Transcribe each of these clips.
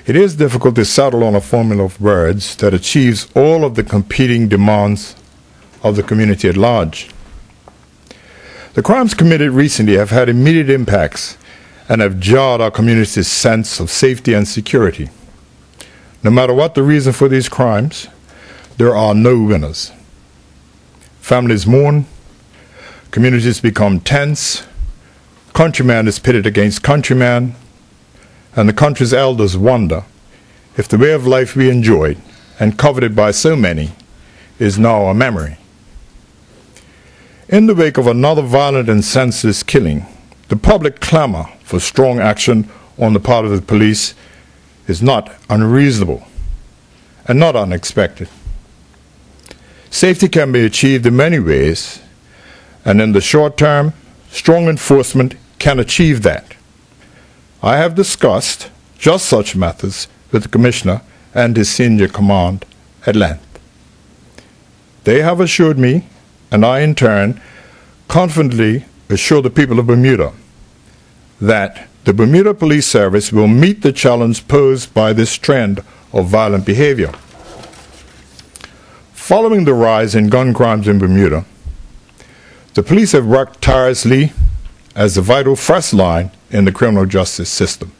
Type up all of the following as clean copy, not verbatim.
It is difficult to settle on a formula of words that achieves all of the competing demands of the community at large. The crimes committed recently have had immediate impacts and have jarred our community's sense of safety and security. No matter what the reason for these crimes, there are no winners. Families mourn, communities become tense, countryman is pitted against countryman, and the country's elders wonder if the way of life we enjoyed and coveted by so many is now a memory. In the wake of another violent and senseless killing, the public clamor for strong action on the part of the police is not unreasonable and not unexpected. Safety can be achieved in many ways, and in the short term, strong enforcement can achieve that. I have discussed just such methods with the Commissioner and his senior command at length. They have assured me, and I in turn confidently assure the people of Bermuda, that the Bermuda Police Service will meet the challenge posed by this trend of violent behavior. Following the rise in gun crimes in Bermuda, the police have worked tirelessly as the vital first line in the criminal justice system.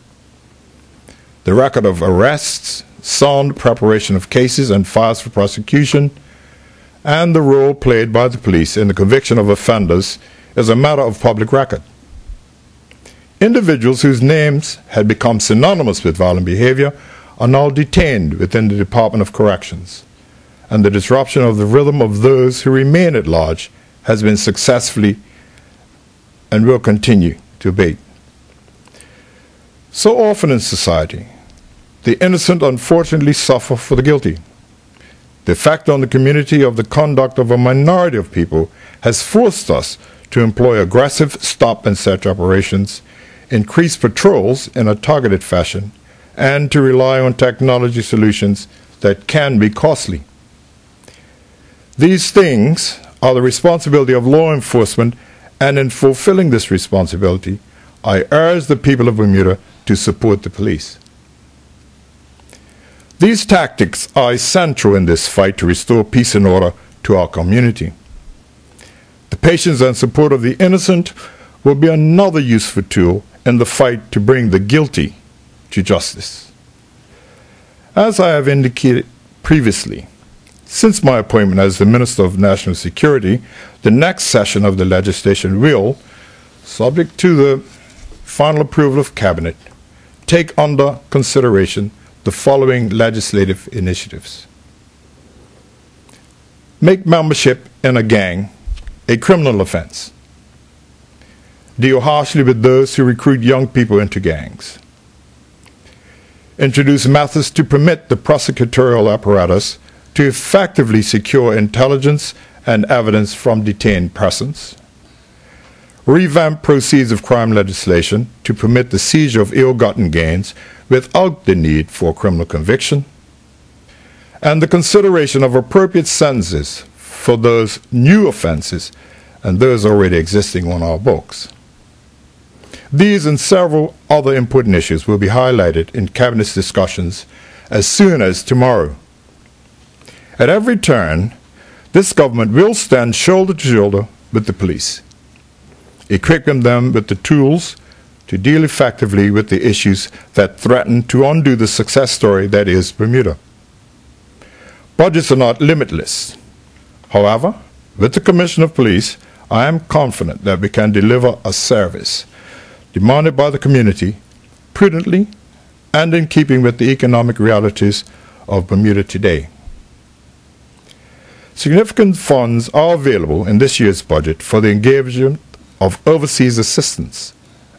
The record of arrests, sound preparation of cases and files for prosecution, and the role played by the police in the conviction of offenders is a matter of public record. Individuals whose names had become synonymous with violent behavior are now detained within the Department of Corrections, and the disruption of the rhythm of those who remain at large has been successfully and will continue to abate. So often in society, the innocent unfortunately suffer for the guilty. The effect on the community of the conduct of a minority of people has forced us to employ aggressive stop and search operations, increase patrols in a targeted fashion, and to rely on technology solutions that can be costly. These things are the responsibility of law enforcement, and in fulfilling this responsibility, I urge the people of Bermuda to support the police. These tactics are essential in this fight to restore peace and order to our community. The patience and support of the innocent will be another useful tool in the fight to bring the guilty to justice. As I have indicated previously, since my appointment as the Minister of National Security, the next session of the legislation will, subject to the final approval of Cabinet, take under consideration the following legislative initiatives. Make membership in a gang a criminal offense. Deal harshly with those who recruit young people into gangs. Introduce methods to permit the prosecutorial apparatus to effectively secure intelligence and evidence from detained persons. Revamp proceeds of crime legislation to permit the seizure of ill-gotten gains without the need for criminal conviction, and the consideration of appropriate sentences for those new offenses and those already existing on our books. These and several other important issues will be highlighted in Cabinet's discussions as soon as tomorrow. At every turn, this government will stand shoulder to shoulder with the police, equipping them with the tools to deal effectively with the issues that threaten to undo the success story that is Bermuda. Budgets are not limitless. However, with the Commission of Police, I am confident that we can deliver a service demanded by the community prudently and in keeping with the economic realities of Bermuda today. Significant funds are available in this year's budget for the engagement of overseas assistance,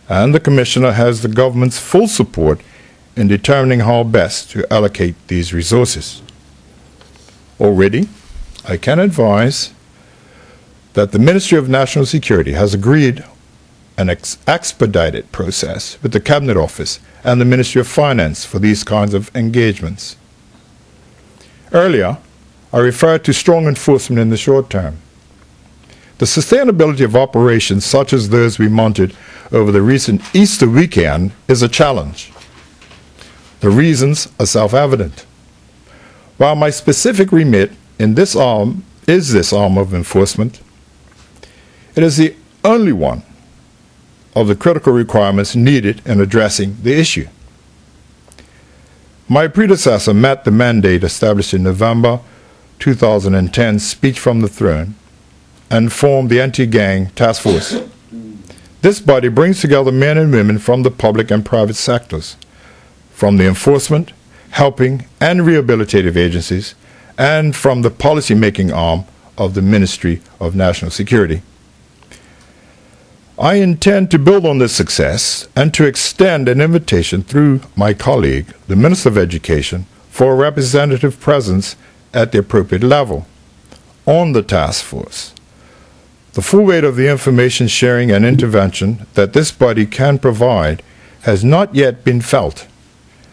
and the Commissioner has the government's full support in determining how best to allocate these resources. Already, I can advise that the Ministry of National Security has agreed an expedited process with the Cabinet Office and the Ministry of Finance for these kinds of engagements. Earlier, I referred to strong enforcement in the short term. The sustainability of operations such as those we mounted over the recent Easter weekend is a challenge. The reasons are self-evident. While my specific remit in this arm is this arm of enforcement, it is the only one of the critical requirements needed in addressing the issue. My predecessor met the mandate established in November 2010 speech from the throne and formed the Anti-Gang Task Force. This body brings together men and women from the public and private sectors, from the enforcement, helping, and rehabilitative agencies, and from the policy-making arm of the Ministry of National Security. I intend to build on this success and to extend an invitation through my colleague, the Minister of Education, for a representative presence at the appropriate level on the task force. The full weight of the information sharing and intervention that this body can provide has not yet been felt,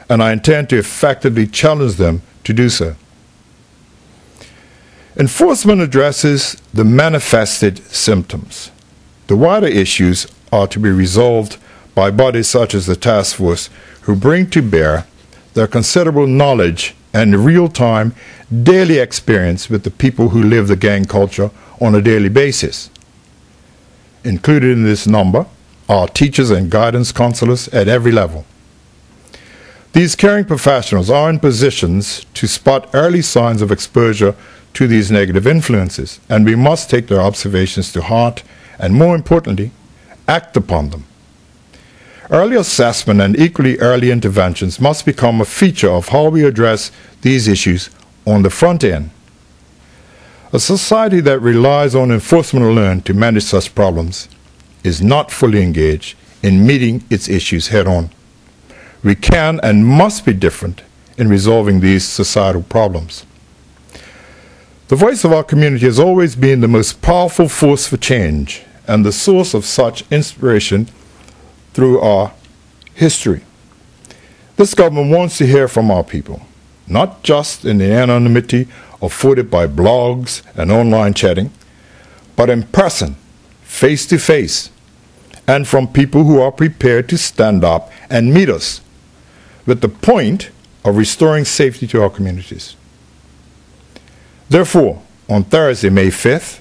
and I intend to effectively challenge them to do so. Enforcement addresses the manifested symptoms. The wider issues are to be resolved by bodies such as the task force, who bring to bear their considerable knowledge and real-time daily experience with the people who live the gang culture on a daily basis. Included in this number are teachers and guidance counselors at every level. These caring professionals are in positions to spot early signs of exposure to these negative influences, and we must take their observations to heart and, more importantly, act upon them. Early assessment and equally early interventions must become a feature of how we address these issues on the front end. A society that relies on enforcement alone to manage such problems is not fully engaged in meeting its issues head-on. We can and must be different in resolving these societal problems. The voice of our community has always been the most powerful force for change and the source of such inspiration through our history. This government wants to hear from our people, not just in the anonymity afforded by blogs and online chatting, but in person, face to face, and from people who are prepared to stand up and meet us with the point of restoring safety to our communities. Therefore, on Thursday, May 5th,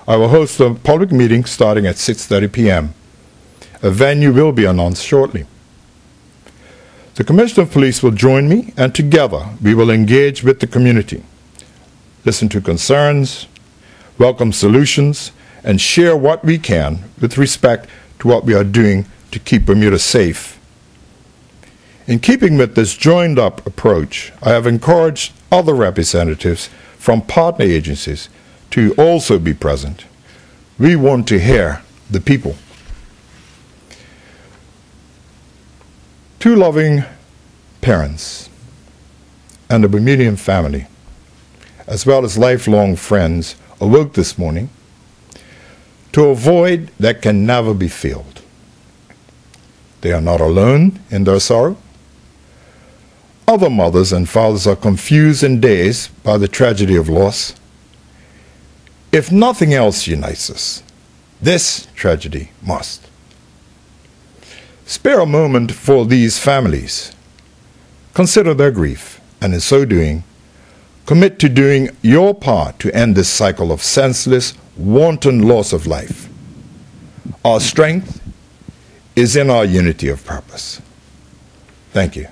I will host a public meeting starting at 6:30 p.m. A venue will be announced shortly. The Commissioner of Police will join me, and together we will engage with the community, listen to concerns, welcome solutions, and share what we can with respect to what we are doing to keep Bermuda safe. In keeping with this joined-up approach, I have encouraged other representatives from partner agencies to also be present. We want to hear the people. Two loving parents and a Bermudian family, as well as lifelong friends, awoke this morning to a void that can never be filled. They are not alone in their sorrow. Other mothers and fathers are confused and dazed by the tragedy of loss. If nothing else unites us, this tragedy must. Spare a moment for these families. Consider their grief, and in so doing, commit to doing your part to end this cycle of senseless, wanton loss of life. Our strength is in our unity of purpose. Thank you.